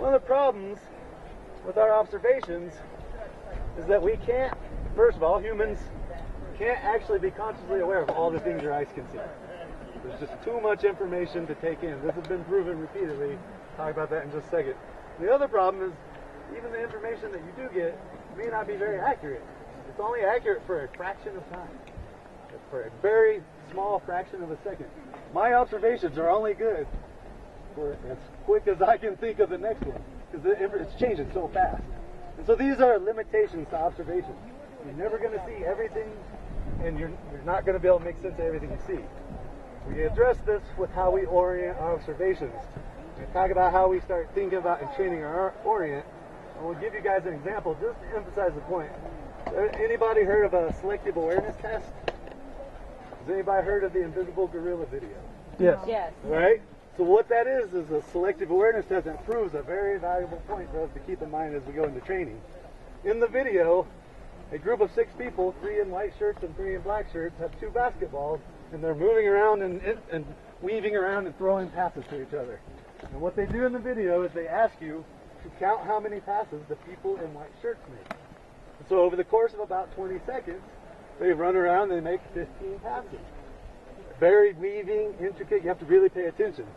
One of the problems with our observations is that we can't, first of all, humans can't actually be consciously aware of all the things your eyes can see. There's just too much information to take in. This has been proven repeatedly. I'll talk about that in just a second. The other problem is even the information that you do get may not be very accurate. It's only accurate for a fraction of time, for a very small fraction of a second. My observations are only good for as quick as I can think of the next one, because it's changing so fast. And so these are limitations to observations. You're never going to see everything, and you're not going to be able to make sense of everything you see. We address this with how we orient our observations. We talk about how we start thinking about and training our orient. And we'll give you guys an example just to emphasize the point. Anybody heard of a selective awareness test? Has anybody heard of the invisible gorilla video? Yes. Yes. Right? So what that is a selective awareness test that proves a very valuable point for us to keep in mind as we go into training. In the video, a group of 6 people, 3 in white shirts and 3 in black shirts, have 2 basketballs, and they're moving around and weaving around and throwing passes to each other. And what they do in the video is they ask you to count how many passes the people in white shirts make. And so over the course of about 20 seconds, they run around and they make 15 passes. Very weaving, intricate, you have to really pay attention.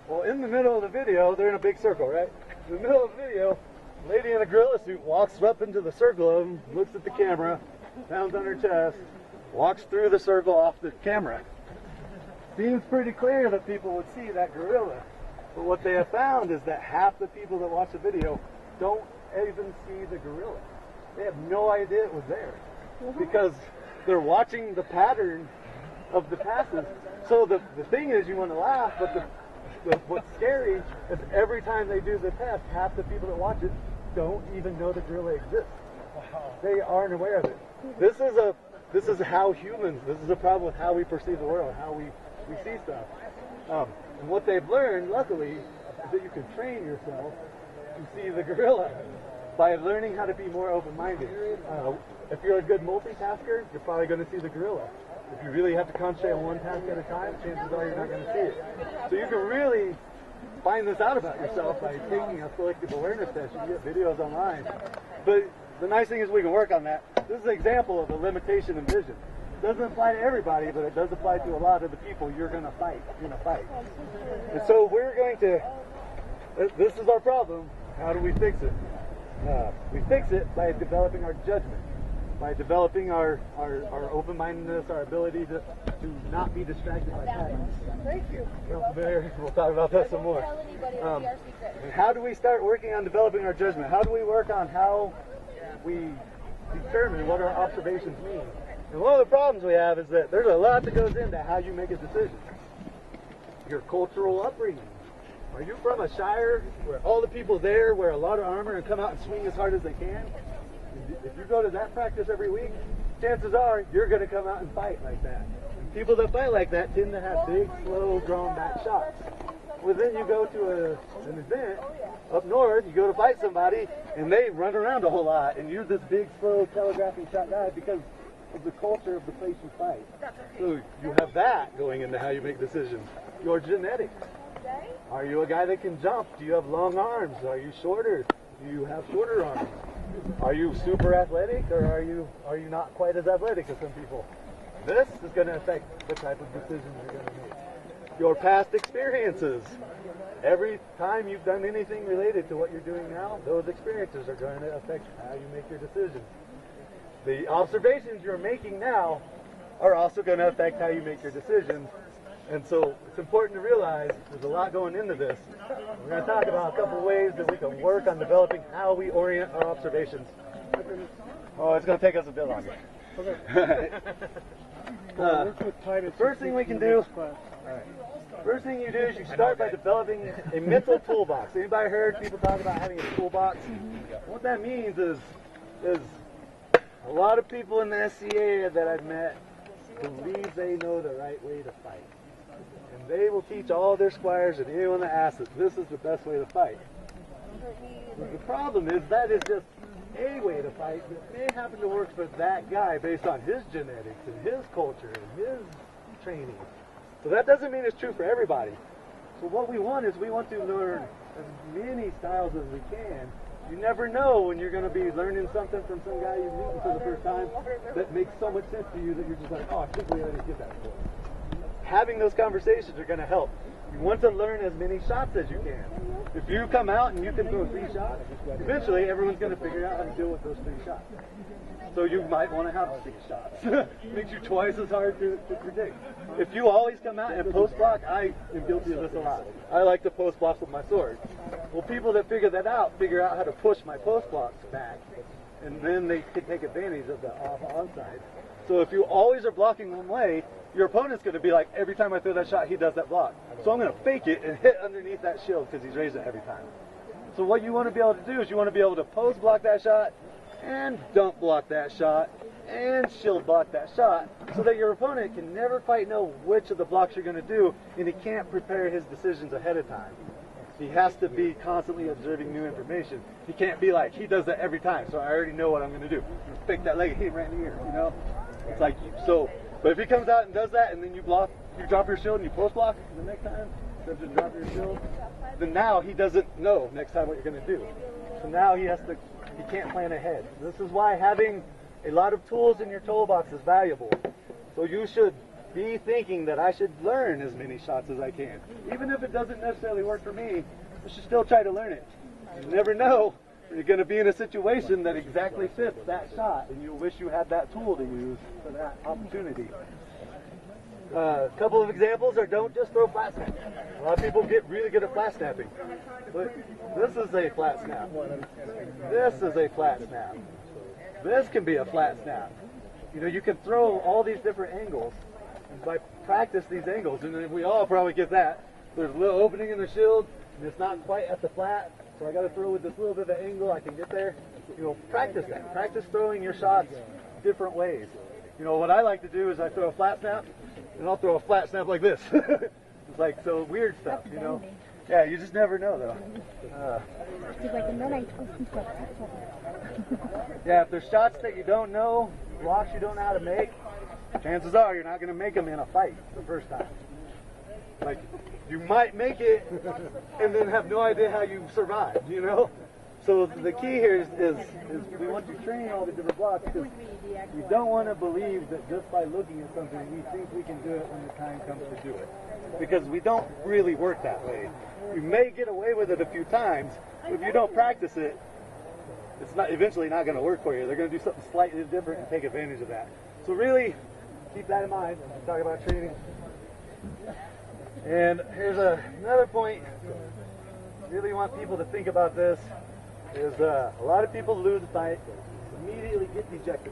Well, in the middle of the video, they're in a big circle, right? In the middle of the video, a lady in a gorilla suit walks up into the circle of them, looks at the camera, pounds on her chest, walks through the circle off the camera. Seems pretty clear that people would see that gorilla. But what they have found is that half the people that watch the video don't even see the gorilla. They have no idea it was there because they're watching the pattern of the passes. So the thing is, you want to laugh, but what's scary is every time they do the test, half the people that watch it don't even know the gorilla exists. They aren't aware of it. This is how humans, this is a problem with how we perceive the world, how we see stuff. And what they've learned, luckily, is that you can train yourself to see the gorilla by learning how to be more open-minded. If you're a good multitasker, you're probably going to see the gorilla. If you really have to concentrate on one task at a time, chances are you're not going to see it. So you can really find this out about yourself by taking a selective awareness test. You can get videos online. But the nice thing is we can work on that. This is an example of a limitation in vision. It doesn't apply to everybody, but it does apply to a lot of the people you're going to fight. And so we're going to, this is our problem. How do we fix it? We fix it by developing our judgment, by developing our open-mindedness, our ability to not be distracted by patterns. Thank you. We'll talk about that some more. And how do we start working on developing our judgment? How do we work on how we determine what our observations mean? And one of the problems we have is that there's a lot that goes into how you make a decision. Your cultural upbringing. Are you from a shire where all the people there wear a lot of armor and come out and swing as hard as they can? If you go to that practice every week, chances are you're going to come out and fight like that. And people that fight like that tend to have big, slow, drawn-back shots. Well, then you go to an event up north, you go to fight somebody, and they run around a whole lot and use this big, slow, telegraphing shot guy because of the culture of the place you fight. So you have that going into how you make decisions. Your genetics. Are you a guy that can jump? Do you have long arms? Are you shorter? Do you have shorter arms? Are you super athletic, or are you not quite as athletic as some people? This is going to affect the type of decisions you're going to make. Your past experiences. Every time you've done anything related to what you're doing now, those experiences are going to affect how you make your decisions. The observations you're making now are also going to affect how you make your decisions. And so it's important to realize there's a lot going into this. We're going to talk about a couple of ways that we can work on developing how we orient our observations. Oh, it's going to take us a bit longer. The first thing we can do, first thing you do is you start by developing a mental toolbox. Anybody heard people talk about having a toolbox? What that means is a lot of people in the SCA that I've met believe they know the right way to fight. And they will teach all their squires and anyone that asks that this is the best way to fight. But the problem is that is just a way to fight that may happen to work for that guy based on his genetics and his culture and his training. So that doesn't mean it's true for everybody. So what we want is we want to learn as many styles as we can. You never know when you're going to be learning something from some guy you're meeting for the first time that makes so much sense to you that you're just like, oh, I can't believe I didn't get that before. Having those conversations are going to help. You want to learn as many shots as you can. If you come out and you can throw 3 shots, eventually everyone's going to figure out how to deal with those 3 shots. So you might want to have 6 shots. Makes you twice as hard to predict. If you always come out and post block, I am guilty of this a lot. I like to post block with my sword. Well, people that figure that out figure out how to push my post blocks back, and then they can take advantage of the onside. So if you always are blocking one way, your opponent's going to be like, every time I throw that shot, he does that block. So I'm going to fake it and hit underneath that shield because he's raised it every time. So what you want to be able to do is you want to be able to post block that shot and dump block that shot and shield block that shot so that your opponent can never quite know which of the blocks you're going to do, and he can't prepare his decisions ahead of time. He has to be constantly observing new information. He can't be like, he does that every time, so I already know what I'm going to do. Fake that leg and hit him right in the ear, you know? It's like, so, but if he comes out and does that and then you block, you drop your shield and you post block the next time, instead of just dropping your shield, then now he doesn't know next time what you're going to do. So now he can't plan ahead. This is why having a lot of tools in your toolbox is valuable. So you should be thinking that I should learn as many shots as I can. Even if it doesn't necessarily work for me, you should still try to learn it. You never know when you're going to be in a situation that exactly fits that shot, and you wish you had that tool to use for that opportunity. A couple of examples are don't just throw flat snap. A lot of people get really good at flat snapping. But this is a flat snap. This is a flat snap. This can be a flat snap. You know, you can throw all these different angles. And by practice these angles, and we all probably get that. There's a little opening in the shield, and it's not quite at the flat, so I got to throw with this little bit of angle. I can get there. You know, practice that. Practice throwing your shots different ways. You know, what I like to do is I throw a flat snap, and I'll throw a flat snap like this. It's like so weird stuff, you know. Yeah, you just never know though. Yeah, if there's shots that you don't know, blocks you don't know how to make, chances are you're not going to make them in a fight the first time. Like, you might make it and then have no idea how you survived, you know? So the key here is we want to train all the different blocks because we don't want to believe that just by looking at something we think we can do it when the time comes to do it. Because we don't really work that way. You may get away with it a few times, but if you don't practice it, it's not eventually not going to work for you. They're going to do something slightly different and take advantage of that. So really, keep that in mind when we talk about training. And here's another point. Really want people to think about this. Is a lot of people lose a fight, immediately get dejected.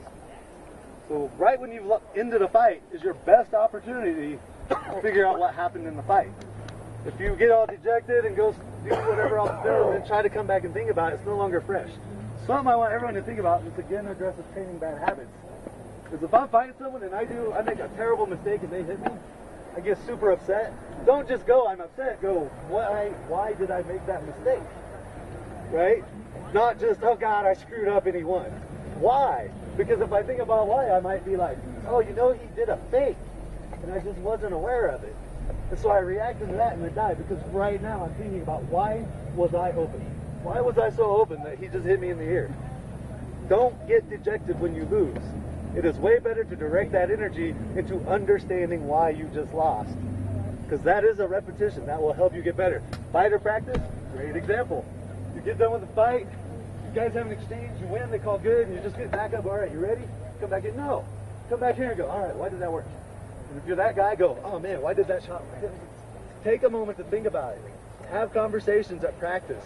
So right when you've ended a fight is your best opportunity to figure out what happened in the fight. If you get all dejected and go do whatever else to do and try to come back and think about it, it's no longer fresh. Something I want everyone to think about is again addresses training bad habits. Because if I'm fighting someone and I make a terrible mistake and they hit me, I get super upset. Don't just go, I'm upset. Go, why did I make that mistake? Right? Not just, oh God, I screwed up and he won. Why? Because if I think about why, I might be like, oh, you know, he did a fake and I just wasn't aware of it. And so I reacted to that and I died because right now I'm thinking about why was I open? Why was I so open that he just hit me in the ear? Don't get dejected when you lose. It is way better to direct that energy into understanding why you just lost. Because that is a repetition. That will help you get better. Fighter practice, great example. You get done with the fight, you guys have an exchange, you win, they call good, and you just get back up, all right, you ready? Come back in, no. Come back here and go, all right, why did that work? And if you're that guy, go, oh man, why did that shot work? Take a moment to think about it. Have conversations at practice.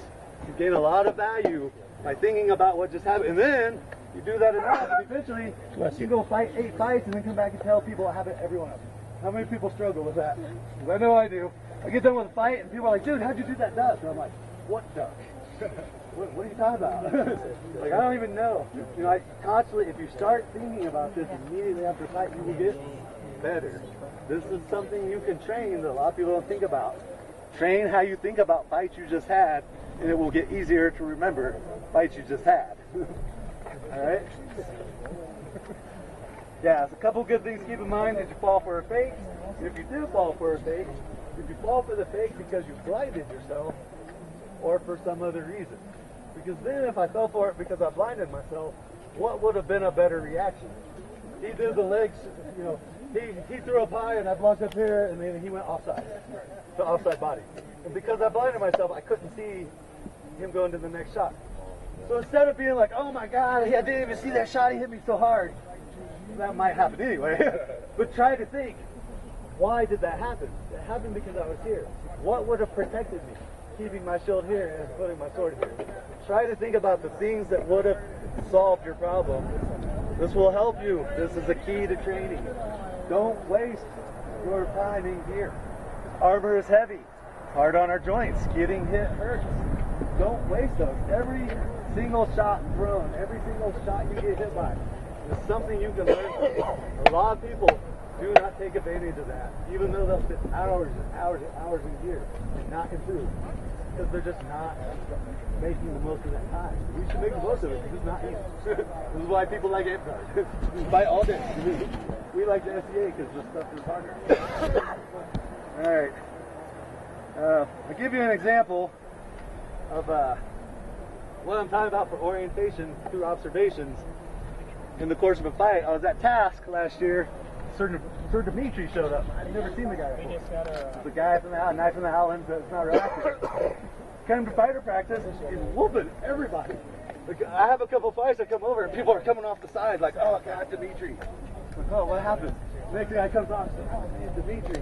You gain a lot of value by thinking about what just happened. And then you do that enough, and eventually you go fight 8 fights and then come back and tell people what happened to everyone else. How many people struggle with that? Because I know I do. I get done with a fight and people are like, dude, how'd you do that duck? And I'm like, what duck? What are you talking about? Like, I don't even know. You know, I constantly, if you start thinking about this immediately after a fight, you will get better. This is something you can train that a lot of people don't think about. Train how you think about fights you just had, and it will get easier to remember fights you just had. All right? Yeah, so a couple good things to keep in mind as you fall for a fake. And if you do fall for a fake, if you fall for the fake because you blinded yourself, or for some other reason. Because then if I fell for it because I blinded myself, what would have been a better reaction? He did the legs, you know, he threw up high and I blocked up here and then he went offside, to offside body. And because I blinded myself, I couldn't see him going to the next shot. So instead of being like, oh my God, I didn't even see that shot, he hit me so hard. That might happen anyway. But try to think, why did that happen? It happened because I was here. What would have protected me? Keeping my shield here and putting my sword here. Try to think about the things that would have solved your problem. This will help you. This is the key to training. Don't waste your time in gear. Armor is heavy. Hard on our joints. Getting hit hurts. Don't waste those. Every single shot thrown, every single shot you get hit by is something you can learn from. A lot of people do not take advantage of that, even though they'll sit hours and hours and hours in gear and not improve, because they're just not making the most of that time. We should make the most of it because it's not easy. This is why people like Amp-Guard. We fight all day. We like the SEA because the stuff is harder. Alright. I'll give you an example of what I'm talking about for orientation through observations. In the course of a fight, I was at Task last year. Sir Dimitri showed up. I'd never seen the guy before. The guy from the knife in the Howlands that's not reactive. Came to fighter practice and she's whooping everybody. I have a couple fights that come over and people are coming off the side like, oh God, Dimitri. Like, oh, what happened? Next guy comes off, oh man, Dimitri.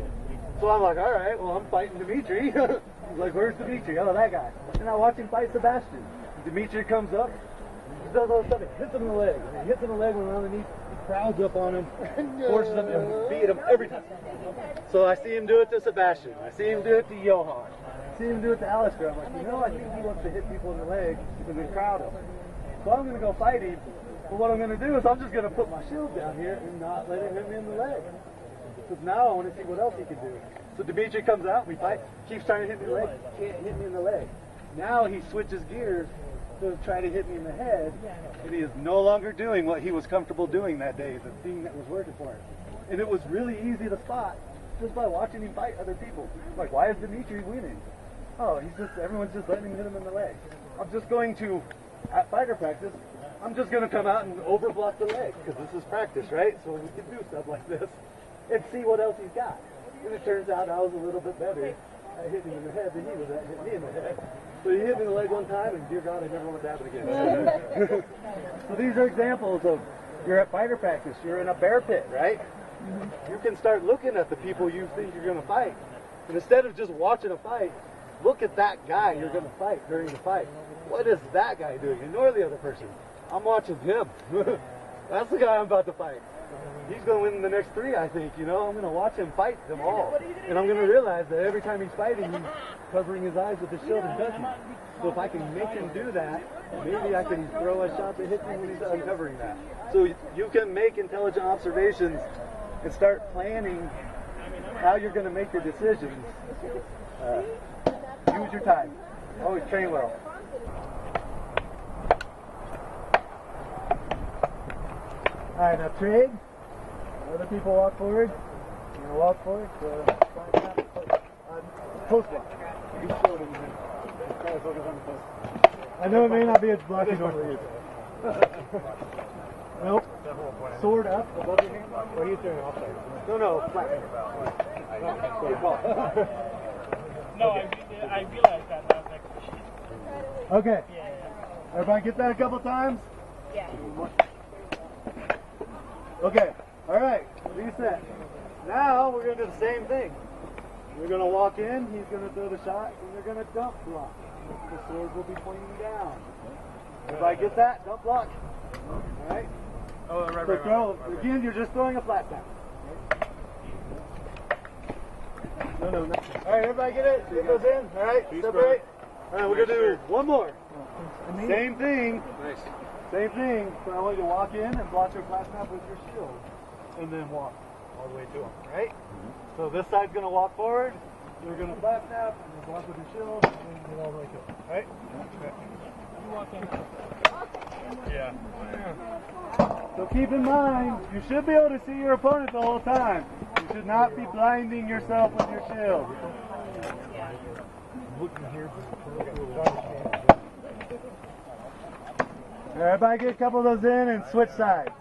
So I'm like, all right, well I'm fighting Dimitri. He's like, where's Dimitri? Oh, that guy. And I watch him fight Sebastian. Dimitri comes up, he does all this stuff, he hits him in the leg. And he hits him in the leg when we're underneath. Crowds up on him, forces him, and beat him every time. So I see him do it to Sebastian. I see him do it to Johan. I see him do it to Alistair. I'm like, you know, I think he wants to hit people in the leg and then crowd him. So I'm going to go fight him. But what I'm going to do is I'm just going to put my shield down here and not let him hit me in the leg. Because now I want to see what else he can do. So Dimitri comes out, we fight, keeps trying to hit me in the leg, can't hit me in the leg. Now he switches gears to try to hit me in the head, and he is no longer doing what he was comfortable doing that day, the thing that was working for him. And it was really easy to spot just by watching him fight other people. Like, why is Dimitri winning? Oh, everyone's just letting him hit him in the leg. I'm just going to, at fighter practice, I'm just going to come out and overblock the leg, because this is practice, right? So we can do stuff like this and see what else he's got. And it turns out I was a little bit better at hitting him in the head than he was at hitting me in the head. So he hit me in the leg one time, and dear God, I never want it to happen again. So these are examples of, you're at fighter practice, you're in a bear pit, right? You can start looking at the people you think you're going to fight. And instead of just watching a fight, look at that guy you're going to fight during the fight. What is that guy doing? Ignore the other person. I'm watching him. That's the guy I'm about to fight. He's going to win the next three, I think, you know. I'm going to watch him fight them all. And I'm going to realize that every time he's fighting, he's covering his eyes with his shield and ducking. So if I can make him do that, maybe I can throw a shot that hits him when he's uncovering that. So you can make intelligent observations and start planning how you're going to make your decisions. Use your time. Always train well. All right, now trade. Other people walk forward. You're going to walk forward. Post block. I know it may not be as block you normally use. Nope. Sword up above your hand. Or he's doing offside. No, flat. No, I realized that. I was like, okay. Yeah. Everybody get that a couple times? Yeah. Okay. Alright. Reset. Now we're going to do the same thing. We're going to walk in, he's going to throw the shot, and they're going to dump block. The sword will be pointing down. Everybody get that? Dump block. Alright? oh, right, So right, throw, right. again, you're just throwing a flat down. No. Alright, everybody get it? It goes in. Alright, separate. Alright, we're going to do one more. Same thing. Nice. Same thing. So I want you to walk in and block your flat snap with your shield. And then walk all the way to him. Right? So this side's going to walk forward. You're going to flat snap and then block with your shield and then get all the way to him. Right? Okay. You walk in. Yeah. So keep in mind, you should be able to see your opponent the whole time. You should not be blinding yourself with your shield. Everybody get a couple of those in and switch sides.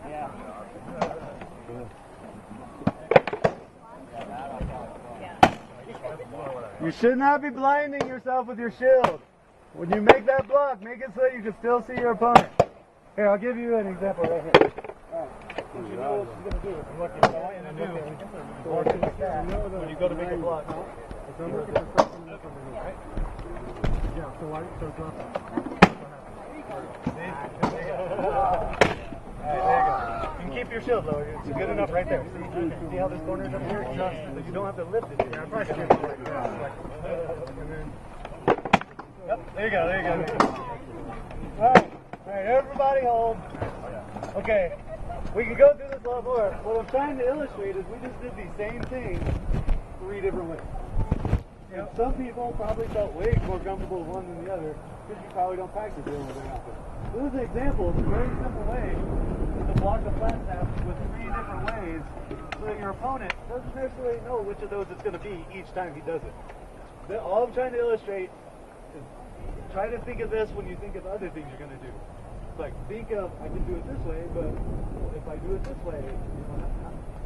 Yeah. You should not be blinding yourself with your shield. When you make that block, make it so you can still see your opponent. Here, I'll give you an example right here. What you know what she's going to do and what you're going to do when you go to make a block. You can keep your shield lower. It's good enough right there. See how this corner is up here? So you don't have to lift it. Yeah, probably should do it like this. Yep, there you go, there you go. All right, everybody hold. Okay, we can go through this a lot more. What I'm trying to illustrate is we just did the same thing 3 different ways. And some people probably felt way more comfortable with one than the other because you probably don't practice dealing with it often. This is an example of a very simple way to block the flat staff with 3 different ways so that your opponent doesn't necessarily know which of those it's going to be each time he does it. All I'm trying to illustrate is try to think of this when you think of other things you're going to do. It's like, think of, I can do it this way, but if I do it this way,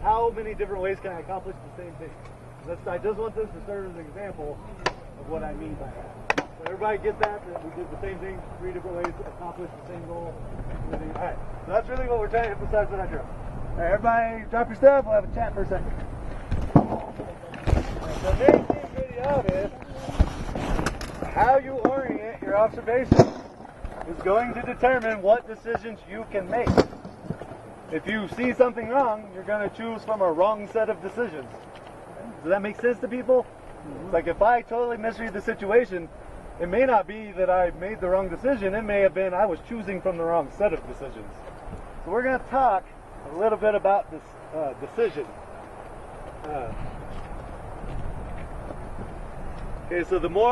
how many different ways can I accomplish the same thing? I just want this to serve as an example of what I mean by that. So everybody get that we did the same thing 3 different ways to accomplish the same goal. Alright, so that's really what we're trying to emphasize when I draw. Alright, everybody drop your stuff, we'll have a chat for a second. The main theme video is how you orient your observations is going to determine what decisions you can make. If you see something wrong, you're going to choose from a wrong set of decisions. Does that make sense to people? It's like if I totally misread the situation, it may not be that I made the wrong decision. It may have been I was choosing from the wrong set of decisions. So we're going to talk a little bit about this decision. Okay, so the more